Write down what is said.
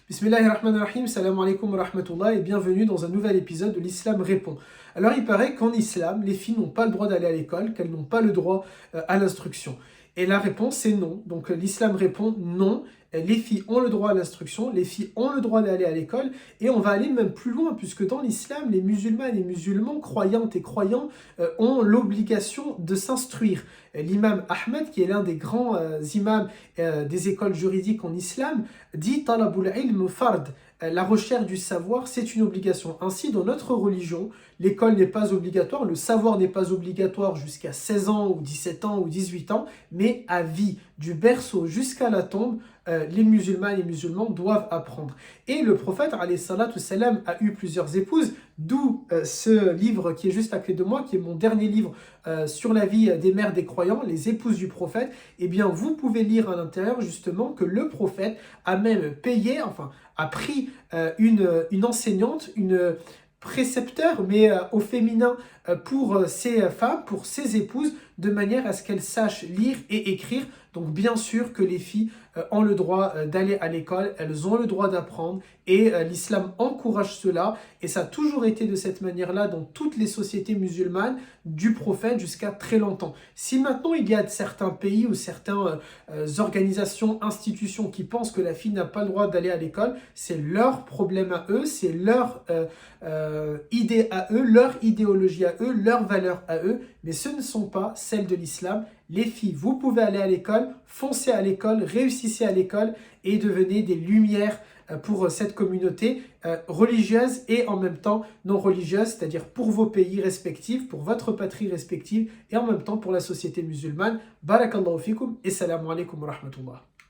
Bismillahirrahmanirrahim, salam alaikum wa rahmatullah et bienvenue dans un nouvel épisode de l'Islam répond. Alors il paraît qu'en islam, les filles n'ont pas le droit d'aller à l'école, qu'elles n'ont pas le droit à l'instruction. Et la réponse c'est non. Donc l'Islam répond non. Les filles ont le droit à l'instruction, les filles ont le droit d'aller à l'école, et on va aller même plus loin, puisque dans l'islam, les musulmanes et musulmans, croyantes et croyants, ont l'obligation de s'instruire. L'imam Ahmed, qui est l'un des grands imams des écoles juridiques en islam, dit « Talabul ilm fard ». La recherche du savoir, c'est une obligation. Ainsi, dans notre religion, l'école n'est pas obligatoire, le savoir n'est pas obligatoire jusqu'à 16 ans ou 17 ans ou 18 ans, mais à vie, du berceau jusqu'à la tombe, les musulmans et les musulmans doivent apprendre. Et le prophète, alayhi salatu salam, a eu plusieurs épouses, d'où ce livre qui est juste à côté de moi, qui est mon dernier livre sur la vie des mères des croyants, les épouses du prophète. Eh bien, vous pouvez lire à l'intérieur justement que le prophète a même payé, enfin, a pris une enseignante, une précepteur, mais au féminin, pour ses femmes, pour ses épouses, de manière à ce qu'elles sachent lire et écrire. Donc bien sûr que les filles ont le droit d'aller à l'école, elles ont le droit d'apprendre, et l'islam encourage cela, et ça a toujours été de cette manière-là dans toutes les sociétés musulmanes, du prophète jusqu'à très longtemps. Si maintenant il y a certains pays ou certaines organisations, institutions qui pensent que la fille n'a pas le droit d'aller à l'école, c'est leur problème à eux, c'est leur idée à eux, leur idéologie à eux, leurs valeurs à eux, mais ce ne sont pas celles de l'islam. Les filles, vous pouvez aller à l'école, foncez à l'école, réussissez à l'école et devenez des lumières pour cette communauté religieuse et en même temps non religieuse, c'est-à-dire pour vos pays respectifs, pour votre patrie respective et en même temps pour la société musulmane. Barakallahu fikum et salam alaikum wa rahmatullah.